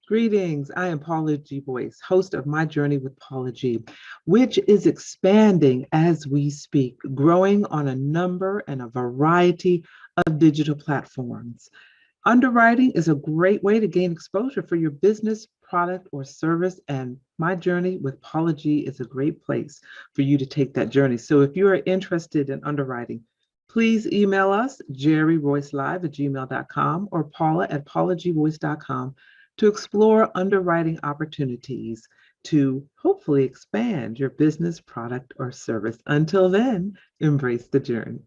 Greetings. I am Paula G Voice, host of My Journey with Paula G, which is expanding as we speak, growing on a number and a variety of digital platforms. Underwriting is a great way to gain exposure for your business, product, or service, and My Journey with Paula G is a great place for you to take that journey. So if you are interested in underwriting, please email us, jerryroycelive@gmail.com or paula@paulagvoice.com to explore underwriting opportunities to hopefully expand your business, product, or service. Until then, embrace the journey.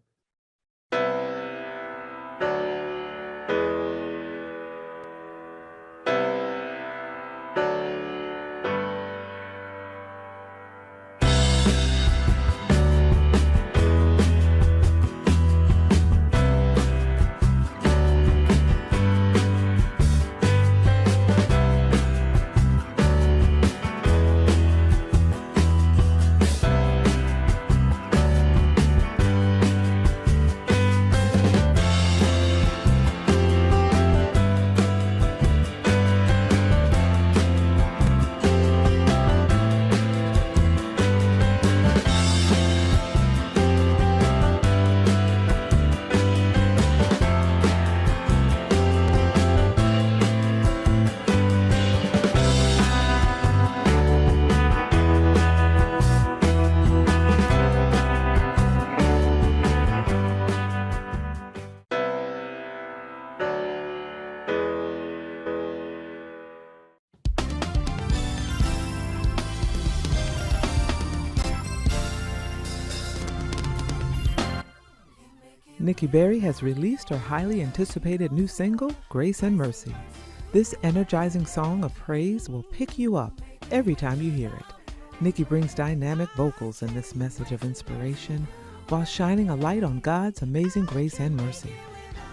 Nikki Berry has released her highly anticipated new single, Grace and Mercy. This energizing song of praise will pick you up every time you hear it. Nikki brings dynamic vocals in this message of inspiration while shining a light on God's amazing grace and mercy.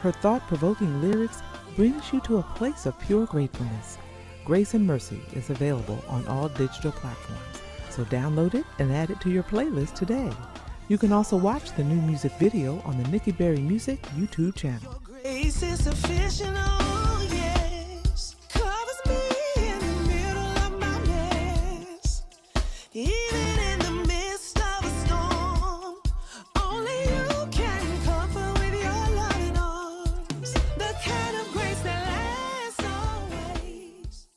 Her thought-provoking lyrics brings you to a place of pure gratefulness. Grace and Mercy is available on all digital platforms, so download it and add it to your playlist today. You can also watch the new music video on the Nikki Berry Music YouTube channel. Grace is sufficient, oh yes, covers me in the middle of my mess. Even in the midst of a storm, only you can comfort with your loving arms. The kind of grace that lasts always.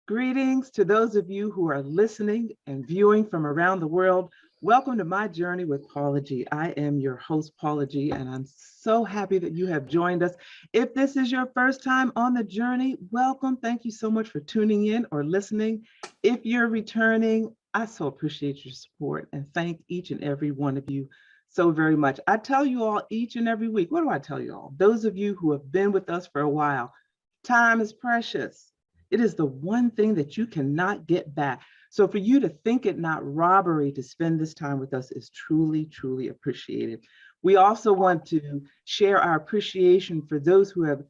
Greetings to those of you who are listening and viewing from around the world. Welcome to My Journey with Paula G. I am your host, Paula G, and I'm so happy that you have joined us. If this is your first time on the journey, welcome. Thank you so much for tuning in or listening. If you're returning, I so appreciate your support and thank each and every one of you so very much. I tell you all each and every week, what do I tell you all? Those of you who have been with us for a while, time is precious. It is the one thing that you cannot get back. So for you to think it not robbery to spend this time with us is truly, truly appreciated. We also want to share our appreciation for those who have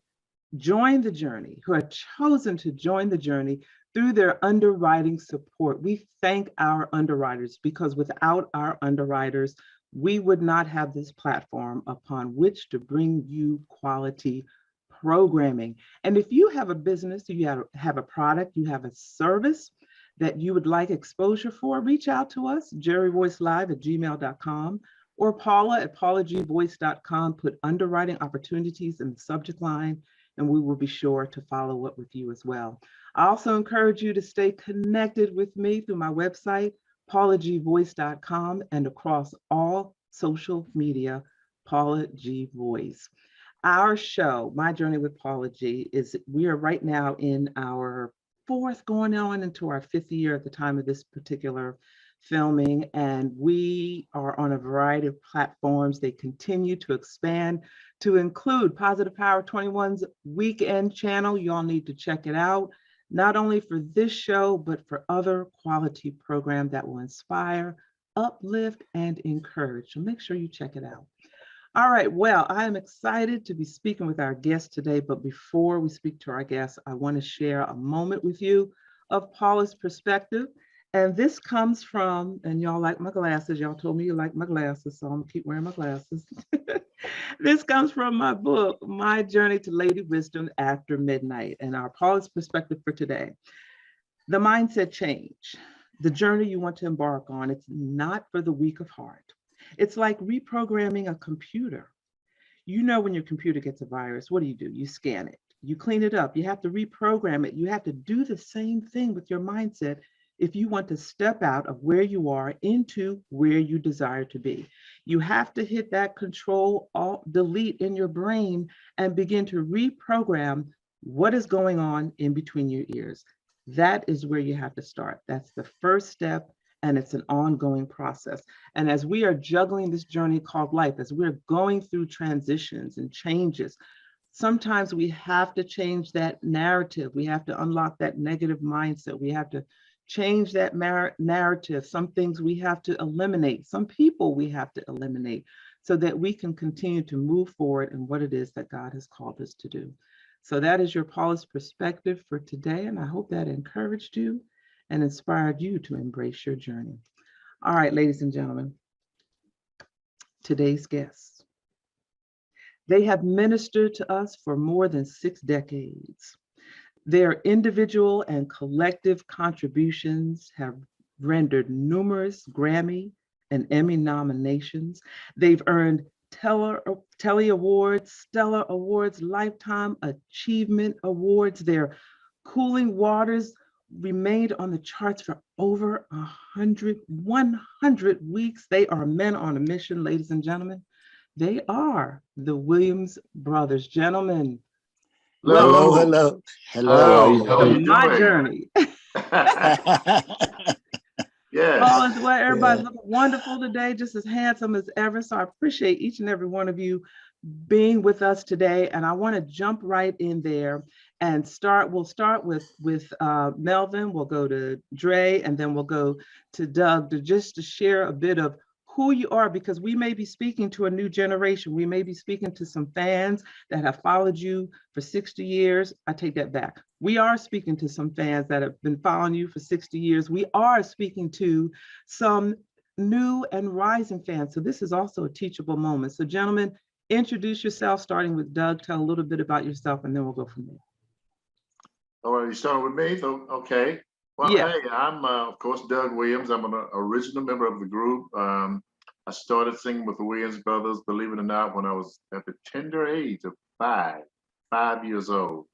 joined the journey, who have chosen to join the journey through their underwriting support. We thank our underwriters because without our underwriters, we would not have this platform upon which to bring you quality programming. And if you have a business, you have a product, you have a service that you would like exposure for, reach out to us, jerryvoicelive@gmail.com or paula@paulagvoice.com. Put underwriting opportunities in the subject line, and we will be sure to follow up with you as well. I also encourage you to stay connected with me through my website, paulagvoice.com, and across all social media, Paula G Voice. Our show, My Journey with Paula G, we are right now in our fourth, going on into our fifth year at the time of this particular filming, and we are on a variety of platforms. They continue to expand to include Positive Power 21's weekend channel. You all need to check it out, not only for this show, but for other quality programs that will inspire, uplift, and encourage. So make sure you check it out. All right, well, I am excited to be speaking with our guest today, but before we speak to our guest, I want to share a moment with you of Paula's perspective And this comes from, and y'all like my glasses. Y'all told me you like my glasses, so I'm gonna keep wearing my glasses. This comes from my book, My Journey to Lady Wisdom After Midnight, and our Paula's perspective for today. The mindset change, the journey you want to embark on, it's not for the weak of heart. It's like reprogramming a computer. You know, when your computer gets a virus, what do? You scan it, you clean it up, you have to reprogram it. You have to do the same thing with your mindset if you want to step out of where you are into where you desire to be. You have to hit that control alt delete in your brain and begin to reprogram what is going on in between your ears. That is where you have to start. That's the first step, and it's an ongoing process. And as we are juggling this journey called life, as we're going through transitions and changes, sometimes we have to change that narrative. We have to unlock that negative mindset. We have to change that narrative. Some things we have to eliminate. Some people we have to eliminate so that we can continue to move forward in what it is that God has called us to do. So that is your Paula's perspective for today. And I hope that encouraged you and inspired you to embrace your journey. All right, ladies and gentlemen, today's guests. They have ministered to us for more than 6 decades. Their individual and collective contributions have rendered numerous Grammy and Emmy nominations. They've earned Telly Awards, Stellar Awards, Lifetime Achievement Awards. Their Cooling Waters remained on the charts for over 100 weeks. They are men on a mission, ladies and gentlemen. They are the Williams brothers. Gentlemen, Hello, welcome hello. to my journey. Yes. Paul, is well, everybody's looking wonderful today, just as handsome as ever. So I appreciate each and every one of you being with us today. And I want to jump right in there and start. We'll start with Melvin. We'll go to Dre, and then we'll go to Doug to share a bit of who you are, because we may be speaking to a new generation. We may be speaking to some fans that have followed you for 60 years. I take that back. We are speaking to some fans that have been following you for 60 years. We are speaking to some new and rising fans. So this is also a teachable moment. So gentlemen, introduce yourself, starting with Doug. Tell a little bit about yourself, and then we'll go from there. All right, you starting with me? So, okay. Well, Yeah. hey, I'm, of course, Doug Williams. I'm an original member of the group. I started singing with the Williams brothers, believe it or not, when I was at the tender age of 5 years old.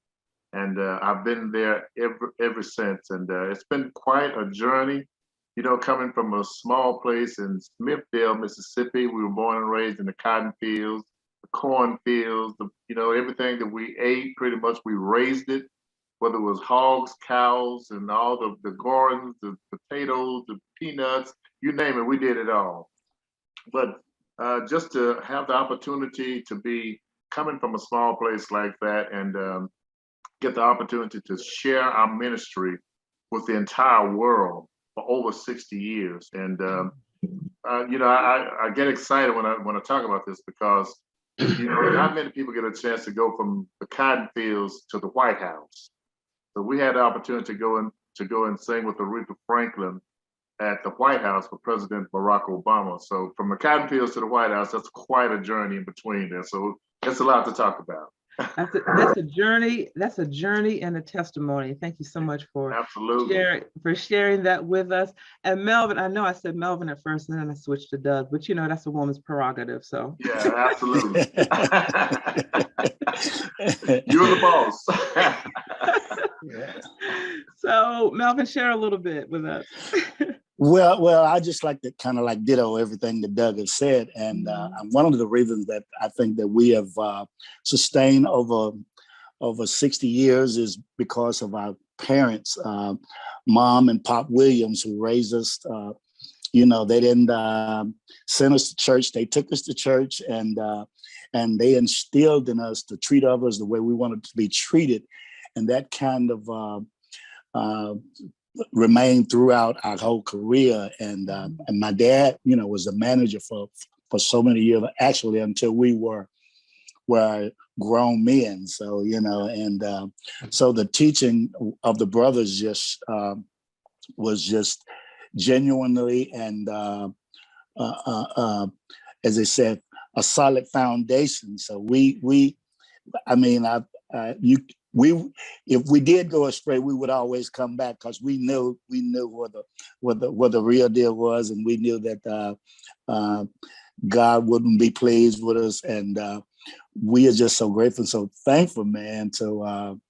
And I've been there ever since. And it's been quite a journey, you know, coming from a small place in Smithville, Mississippi. We were born and raised in the cotton fields, the corn fields, you know, everything that we ate, pretty much we raised it. Whether it was hogs, cows, and all the gardens, the potatoes, the peanuts, you name it, we did it all. But just to have the opportunity to be coming from a small place like that and get the opportunity to share our ministry with the entire world for over 60 years. And, you know, I get excited when I talk about this because, you know, not many people get a chance to go from the cotton fields to the White House. So we had the opportunity to go and sing with Aretha Franklin at the White House for President Barack Obama. So from the cotton fields to the White House, that's quite a journey in between there. So it's a lot to talk about. That's a journey. That's a journey and a testimony. Thank you so much for sharing that with us. And Melvin, I know I said Melvin at first, and then I switched to Doug, but you know that's a woman's prerogative. So yeah, absolutely. You're the boss. Yeah. So Melvin, share a little bit with us. Well, I just like to kind of like ditto everything that Doug has said, and one of the reasons that I think that we have sustained over 60 years is because of our parents, Mom and Pop Williams, who raised us. You know, they didn't send us to church; they took us to church, and they instilled in us to treat others the way we wanted to be treated, and that kind of remained throughout our whole career. And my dad, you know, was the manager for so many years, actually until we were grown men. So, you know, and so the teaching of the brothers just was just genuinely and as I said, a solid foundation. So I mean, if we did go astray, we would always come back because we knew what the real deal was, and we knew that God wouldn't be pleased with us, and we are just so grateful, so thankful, man, to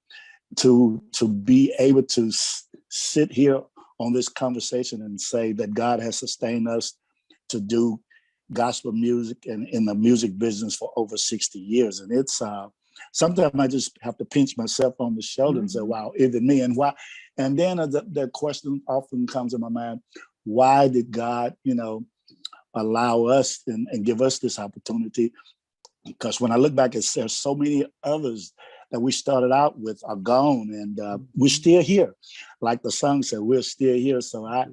be able to sit here on this conversation and say that God has sustained us to do gospel music and in the music business for over 60 years. And it's sometimes I just have to pinch myself on the shoulder and say, wow, even me. And why? And then the question often comes in my mind, why did God, allow us and give us this opportunity? Because when I look back, there's so many others that we started out with are gone, and we're still here. Like the song said, we're still here. So I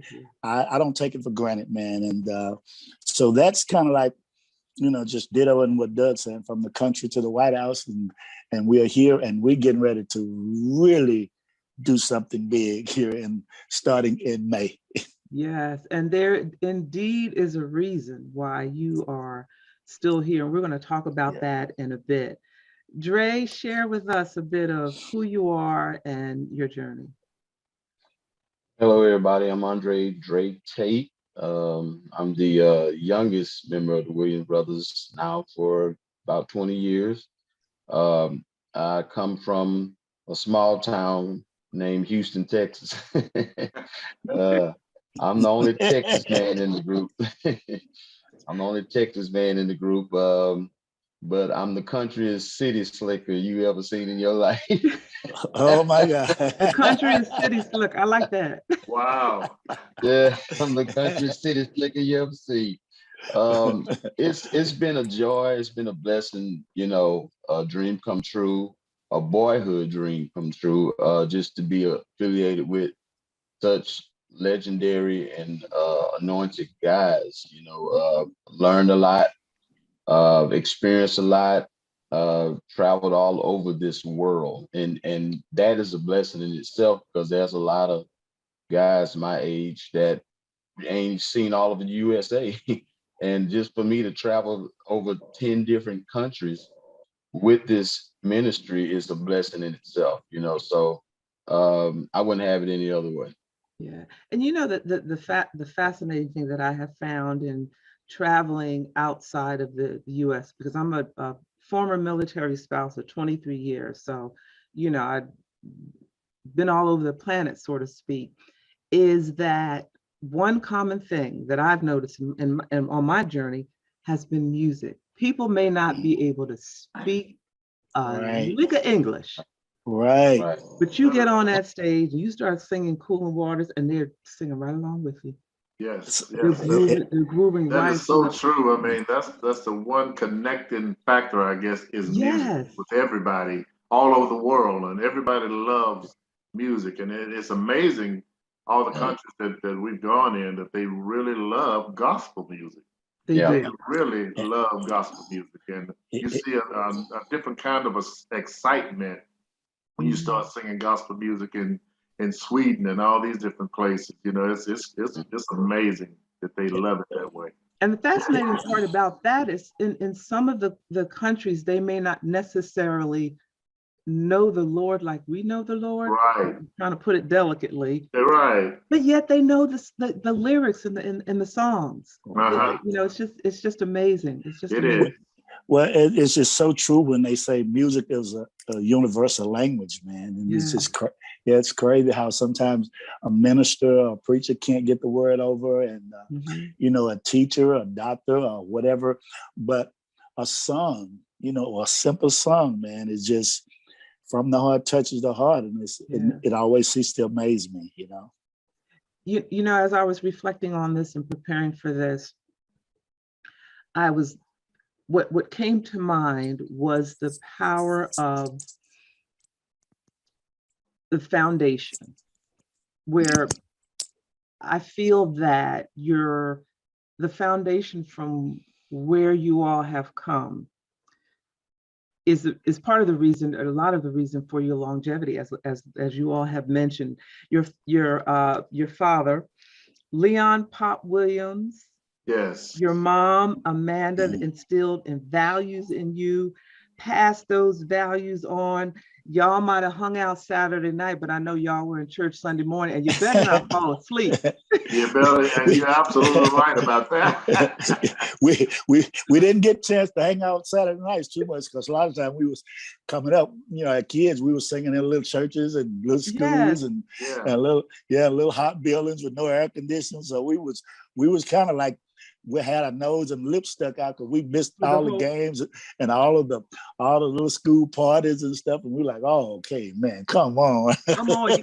don't take it for granted, man. And so that's kind of like, just dittoing what Doug said, from the country to the White House, and we are here, and we're getting ready to really do something big here, and starting in May. Yes, and there indeed is a reason why you are still here. And we're going to talk about that in a bit. Dre, share with us a bit of who you are and your journey. Hello, everybody. I'm Dre Tate. I'm the youngest member of the Williams Brothers now for about 20 years. I come from a small town named Houston, Texas. I'm the only Texas man in the group. I'm the only Texas man in the group. But I'm the countryest city slicker you ever seen in your life. Oh my God. The countryest city slicker. I like that. Wow. Yeah, I'm the countryest city slicker you ever see. It's been a joy. It's been a blessing, a dream come true, a boyhood dream come true, just to be affiliated with such legendary and anointed guys. Learned a lot, experienced a lot, traveled all over this world, and that is a blessing in itself, because there's a lot of guys my age that ain't seen all of the USA. And just for me to travel over 10 different countries with this ministry is a blessing in itself, so I wouldn't have it any other way. Yeah, and the fascinating thing that I have found in traveling outside of the U.S., because I'm a former military spouse of 23 years, so I've been all over the planet, so to speak, is that one common thing that I've noticed in on my journey has been music. People may not be able to speak a lick of English. Right. But you get on that stage and you start singing Cooling Waters, and they're singing right along with you. Yes. They're grooving That right. is so true. I mean, that's the one connecting factor, I guess, is music with everybody all over the world, and everybody loves music. And it's amazing, all the countries that we've gone in, that they really love gospel music. They do. Really love gospel music, and you see a different kind of excitement when you start singing gospel music in Sweden and all these different places. It's amazing that they love it that way. And the fascinating part about that is in some of the countries, they may not necessarily know the Lord like we know the Lord. Right. I'm trying to put it delicately. Right. But yet they know the lyrics and the songs. Uh-huh. It's just amazing. It's just amazing. Well, it's just so true when they say music is a universal language, man. And it's just it's crazy how sometimes a minister or a preacher can't get the word over, and a teacher, a doctor, or whatever. But a song, a simple song, man, is just from the heart, touches the heart, and it always seems to amaze me. As I was reflecting on this and preparing for this, what came to mind was the power of the foundation, where I feel that the foundation from where you all have come is part of the reason, or a lot of the reason for your longevity, as you all have mentioned. Your father Leon Pop Williams, Yes. your mom, Amanda, instilled in values in you, passed those values on. Y'all might have hung out Saturday night, but I know y'all were in church Sunday morning, and you better not fall asleep. You better, and you're absolutely right about that. we didn't get a chance to hang out Saturday nights too much because a lot of times we was coming up, as kids, we were singing in little churches and little schools and little hot buildings with no air conditioning. So we was kind of like we had our nose and lips stuck out because we missed all the games and all the little school parties and stuff. And we're like, oh, okay, man, come on. Come on.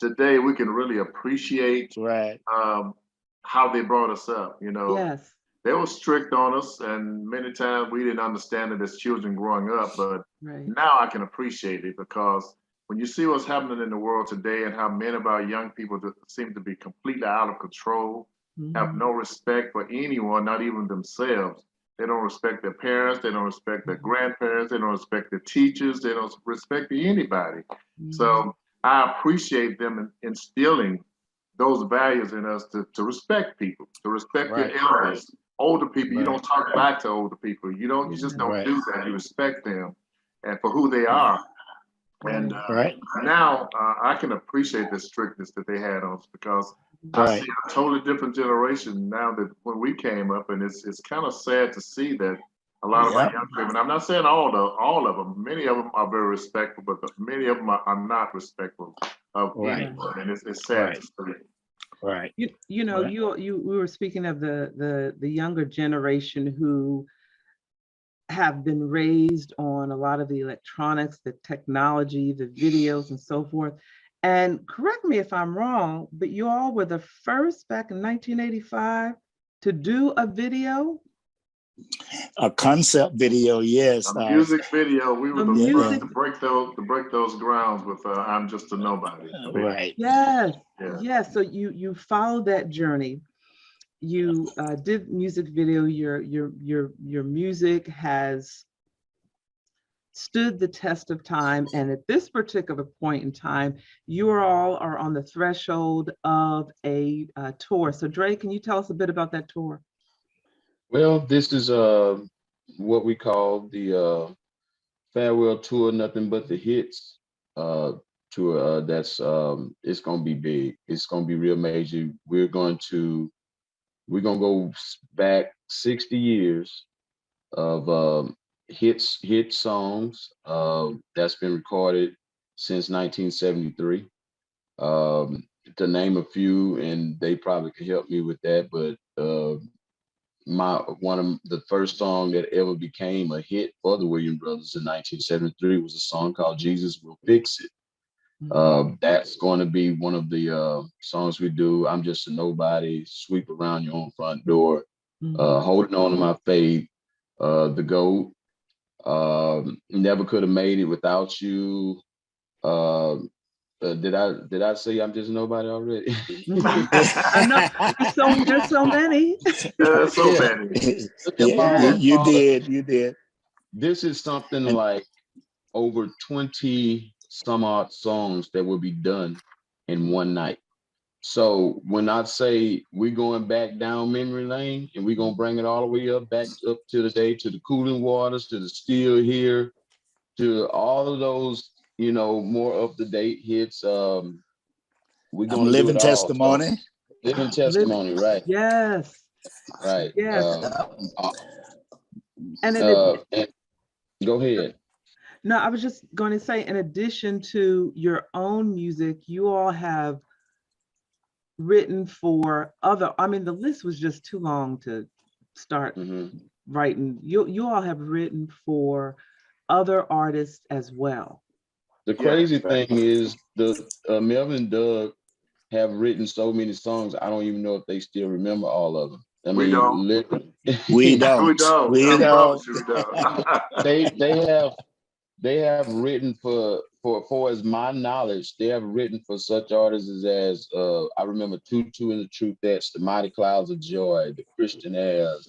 Today we can really appreciate how they brought us up. Yes. They were strict on us, and many times we didn't understand it as children growing up. But now I can appreciate it, because when you see what's happening in the world today and how many of our young people seem to be completely out of control, have no respect for anyone, not even themselves. They don't respect their parents. They don't respect their grandparents. They don't respect their teachers. They don't respect anybody. So I appreciate them instilling those values in us to respect people, to respect your elders, older people. You don't talk back to older people. You just don't do that. You respect them and for who they are. And now I can appreciate the strictness that they had on us, because I see a totally different generation now that when we came up, and it's kind of sad to see that a lot of our young people, and I'm not saying all of them, many of them are very respectful, but many of them are not respectful of anyone, and it's sad to see. Right. We were speaking of the younger generation who have been raised on a lot of the electronics, the technology, the videos and so forth. And correct me if I'm wrong, but you all were the first back in 1985 to do a video? A concept video, yes. A music video. We were the first to break those grounds with "I'm Just a Nobody." Right. Yes. Yes. So you followed that journey. You did music video. Your music has stood the test of time, and at this particular point in time, you all are on the threshold of a tour. So, Dre, can you tell us a bit about that tour? Well, this is what we call the farewell tour, nothing but the hits tour. That's it's gonna be big. It's gonna be real major. We're gonna go back 60 years of hit songs that's been recorded since 1973. To name a few, and they probably could help me with that, but one of the first song that ever became a hit for the Williams Brothers in 1973 was a song called "Jesus Will Fix It." That's going to be one of the songs we do. "I'm Just a Nobody," "Sweep Around Your Own Front Door," "Holding On to My Faith," "The GOAT," "Never Could Have Made It Without You." Did I say "I'm Just a Nobody" already? I know there's so many. There's so many. You did. This is something like over 20 some odd songs that will be done in one night. So when I say we're going back down memory lane, and we're gonna bring it all the way back up to the day, to the Cooling Waters, to the Still Here, to all of those, more up to date hits. We're gonna Living Testimony. Living Testimony, right? Yes. Right. Yes. And go ahead. No, I was just going to say, in addition to your own music, you all have written for other. I mean, the list was just too long to start writing. You all have written for other artists as well. The crazy thing is, the Melvin and Doug have written so many songs. I don't even know if they still remember all of them. I mean, we don't. Literally. We don't. They have written for as my knowledge, they have written for such artists as I remember Tutu and the Truthettes, the Mighty Clouds of Joy, the Christian Airs,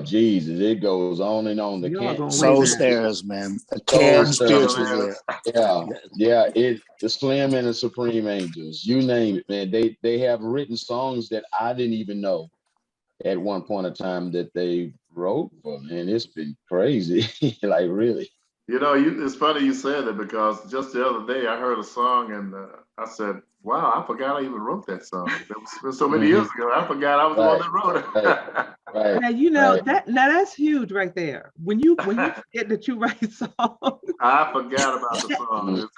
Jesus, it goes on and on. The Y'all can't going way Soul back. Stairs, man. soul Caring stirring. spirituals. Yeah, Yeah. yeah. The Slim and the Supreme Angels, you name it, man. They have written songs that I didn't even know at one point in time that they wrote for, man. It's been crazy. Like really. You know, it's funny you said that because just the other day I heard a song and I said, "Wow, I forgot I even wrote that song." It was so many years ago. I forgot I was the one Right, that wrote right, it. right, Now you know right. that now that's huge right there. When you forget that you write songs, I forgot about the Mm, song.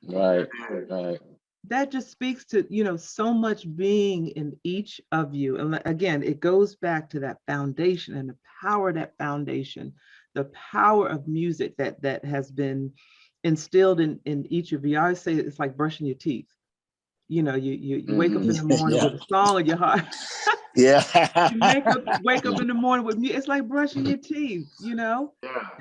right, Yeah. right. that just speaks to so much being in each of you. And again, it goes back to that foundation and the power of that foundation, the power of music that has been instilled in each of you. I always say it's like brushing your teeth. You wake up Hmm. in the morning Yeah. with a song in your heart. Yeah. You wake up in the morning with music. It's like brushing your teeth. Yeah.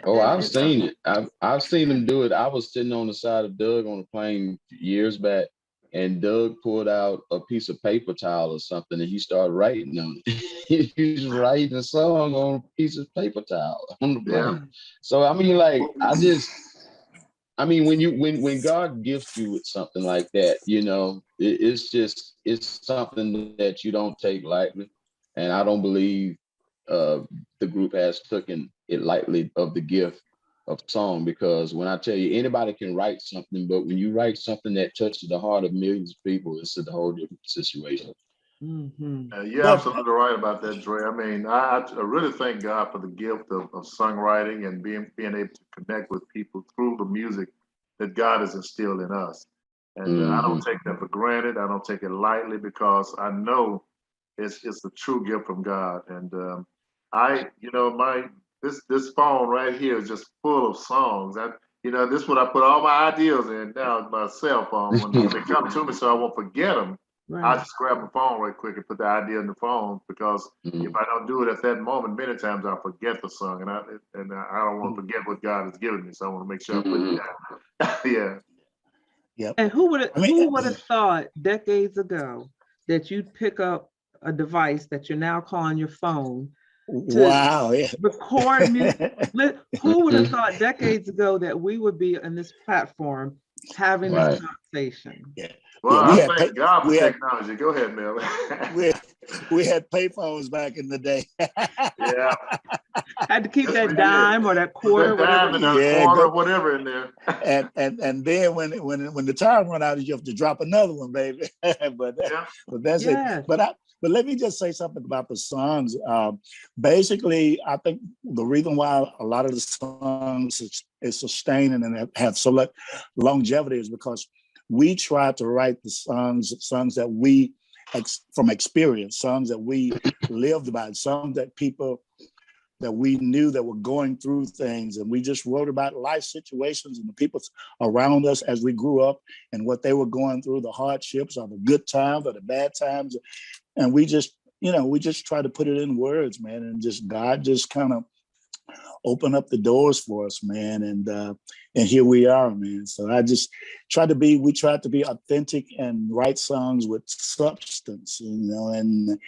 Oh, And, I've and seen it. I've seen them do it. I was sitting on the side of Doug on a plane years back, and Doug pulled out a piece of paper towel or something, and he started writing on it. He's writing a song on a piece of paper towel on the Yeah. plane. So I mean, like, I mean, when God gifts you with something like that, it's something that you don't take lightly, and I don't believe uh, the group has taken it lightly of the gift of song, because when I tell you anybody can write something, but when you write something that touches the heart of millions of people, it's a whole different situation. Mhm. You're But absolutely right about that, Dre. I mean, I really thank God for the gift of songwriting and being able to connect with people through the music that God has instilled in us. And I Hmm. don't take that for granted. I don't take it lightly because I know it's a true gift from God. And my this phone right here is just full of songs. This is what I put all my ideas in now. My cell phone when they come to me, so I won't forget them. I Right. just grab my phone right quick and put the idea in the phone because if I don't do it at that moment, many times I forget the song, and I don't want to forget what God has given me. So I want to make sure I put it Hmm. down. Yeah. yep. And who would have I mean, who would have thought decades ago that you'd pick up a device that you're now calling your phone to wow. Yeah. record music? Who would have thought decades ago that we would be on this platform having this Right. conversation? Yeah. Well, Yeah. I thank God for We had technology. Go ahead, Mel. we we had payphones back in the day. Yeah. Had to keep Yes, we that did. dime or that Put quarter, that whatever. dime in that Yeah, quarter, go. whatever in there. And then when the time run out, you have to drop another one, baby. but Yeah. but that's it. Yes. But let me just say something about the songs. Basically, I think the reason why a lot of the songs is sustaining and have so much longevity is because we try to write the songs that we from experience, songs that we lived by, songs that people that we knew that were going through things, and we just wrote about life situations and the people around us as we grew up and what they were going through, the hardships or the good times or the bad times. And we just try to put it in words, man, and just God just kind of open up the doors for us, man. And here we are, man. So we tried to be authentic and write songs with substance, and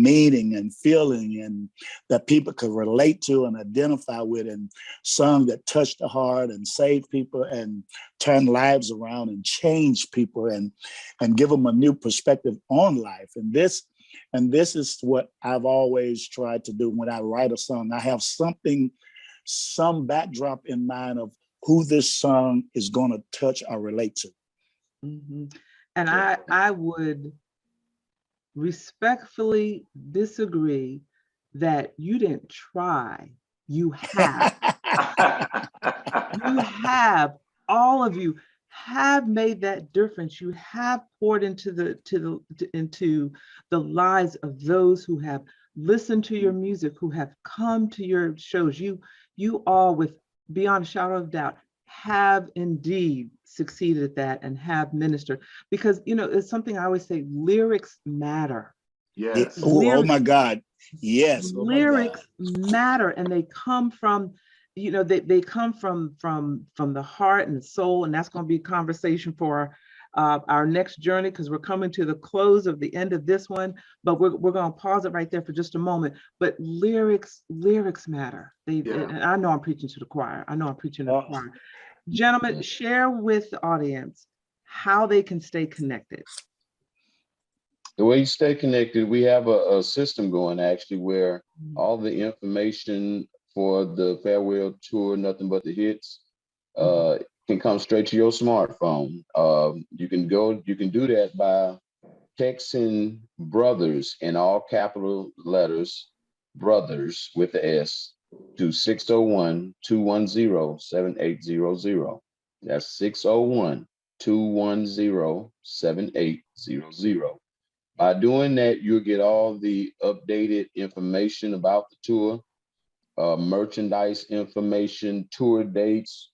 meaning and feeling, and that people could relate to and identify with, and songs that touch the heart and save people and turn lives around and change people and give them a new perspective on life. And this is what I've always tried to do when I write a song. I have some backdrop in mind of who this song is going to touch or relate to. Mhm. And I would respectfully disagree that you didn't try. You have. You have, all of you have made that difference. You have poured into the lives of those who have listened to your music, who have come to your shows. You all, with beyond a shadow of doubt, have indeed succeeded at that and have ministered, because it's something I always say: lyrics matter. Yeah. Yes. Oh Lyrics my God. Yes. Oh my God. lyrics matter, and they come from they come from the heart and the soul, and that's going to be a conversation for our next journey, because we're coming to the close of the end of this one, but we're going to pause it right there for just a moment. But lyrics matter. And I know I'm preaching to the choir. Gentlemen, share with the audience how they can stay connected. The way you stay connected, we have a system going actually where all the information for the farewell tour, Nothing But the Hits, can come straight to your smartphone. You can do that by texting brothers in all capital letters, brothers with the S, to 601-210-7800. That's 601-210-7800. By doing that, you'll get all the updated information about the tour, merchandise information, tour dates,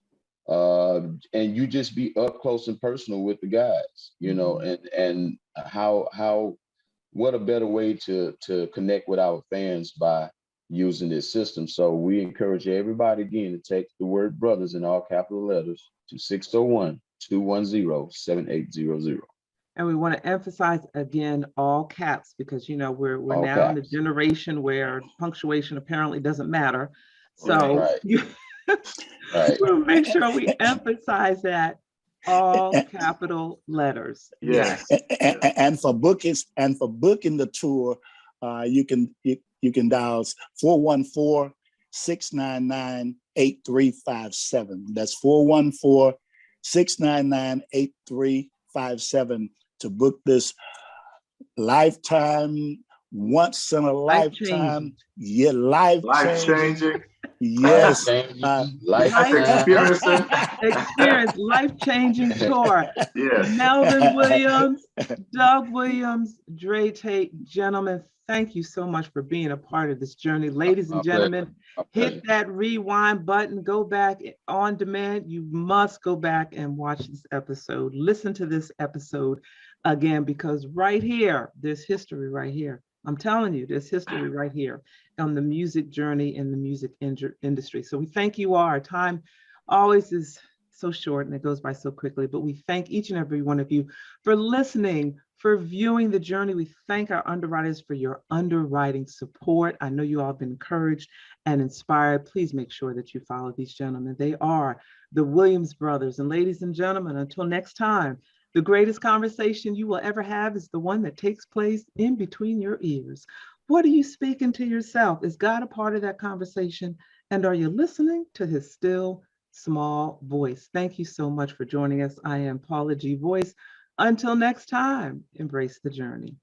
and you just be up close and personal with the guys, you know, and what a better way to connect with our fans by using this system. So we encourage everybody again to text the word brothers in all capital letters to 601-210-7800. And we want to emphasize again, all caps, because, you know, we're All now in a caps. generation where punctuation apparently doesn't matter. So Right. we'll make sure we emphasize that, all capital letters. Yes. And for booking the tour, you can dial 414-699-8357. That's 414-699-8357 to book this lifetime, once in a lifetime, Life changing. Yes. Life-changing tour. Yes. Melvin Williams, Doug Williams, Dre Tate. Gentlemen, thank you so much for being a part of this journey. Ladies and gentlemen, hit that rewind button, go back on demand. You must go back and watch this episode. Listen to this episode again, because right here, there's history right here. I'm telling you, there's history right here on the music journey in the music industry. So we thank you all. Our time always is so short and it goes by so quickly, but we thank each and every one of you for listening, for viewing the journey. We thank our underwriters for your underwriting support. I know you all have been encouraged and inspired. Please make sure that you follow these gentlemen. They are the Williams brothers. And ladies and gentlemen, until next time, the greatest conversation you will ever have is the one that takes place in between your ears. What are you speaking to yourself? Is God a part of that conversation? And are you listening to his still small voice? Thank you so much for joining us. I am Paula G Voice. Until next time, embrace the journey.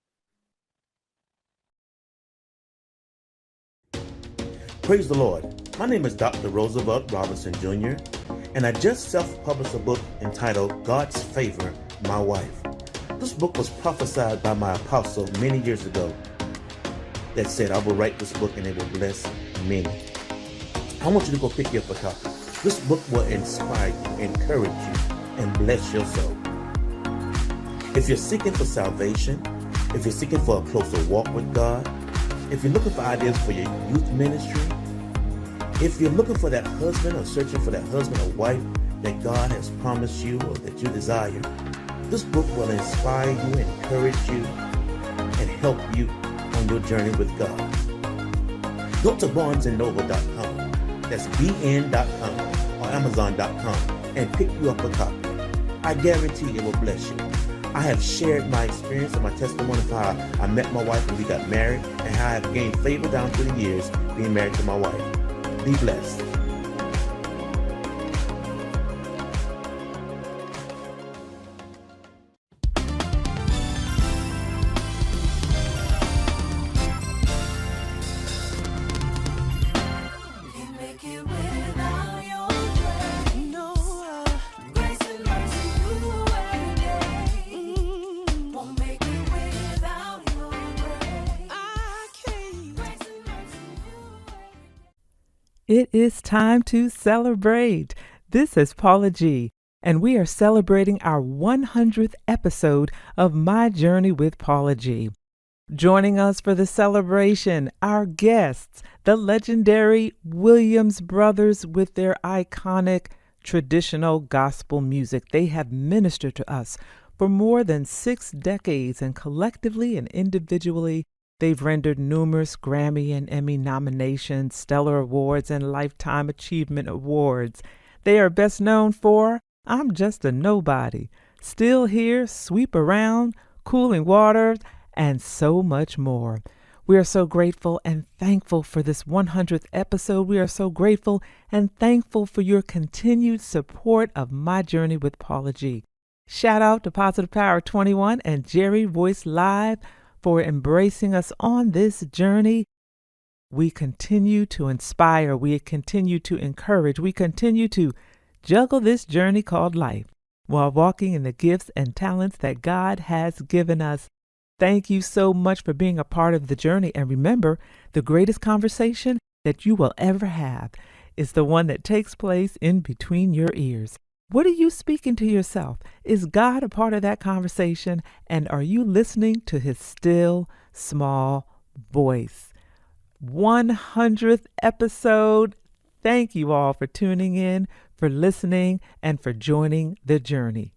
Praise the Lord. My name is Dr. Roosevelt Robinson Jr., and I just self-published a book entitled God's Favor, My Wife. This book was prophesied by my apostle many years ago that said, I will write this book and it will bless many. I want you to go pick you up a copy. This book will inspire you, encourage you, and bless your soul. If you're seeking for salvation, if you're seeking for a closer walk with God, if you're looking for ideas for your youth ministry, if you're looking for that husband or searching for that husband or wife that God has promised you or that you desire, this book will inspire you, encourage you, and help you on your journey with God. Go to barnesandnoble.com, that's bn.com or amazon.com, and pick you up a copy. I guarantee it will bless you. I have shared my experience and my testimony of how I met my wife and we got married, and how I have gained favor down through the years being married to my wife. Be blessed. It is time to celebrate. This is Paula G, and we are celebrating our 100th episode of My Journey with Paula G. Joining us for the celebration, our guests, the legendary Williams brothers with their iconic traditional gospel music. They have ministered to us For more than 6 decades, and collectively and individually, they've rendered numerous Grammy and Emmy nominations, Stellar Awards, and Lifetime Achievement Awards. They are best known for I'm Just a Nobody, Still Here, Sweep Around, Cooling Waters, and so much more. We are so grateful and thankful for this 100th episode. We are so grateful and thankful for your continued support of my journey with Paula G. Shout out to Positive Power 21 and Jerry Voice Live for embracing us on this journey. We continue to inspire. We continue to encourage. We continue to juggle this journey called life while walking in the gifts and talents that God has given us. Thank you so much for being a part of the journey. And remember, the greatest conversation that you will ever have is the one that takes place in between your ears. What are you speaking to yourself? Is God a part of that conversation? And are you listening to his still, small voice? 100th episode. Thank you all for tuning in, for listening, and for joining the journey.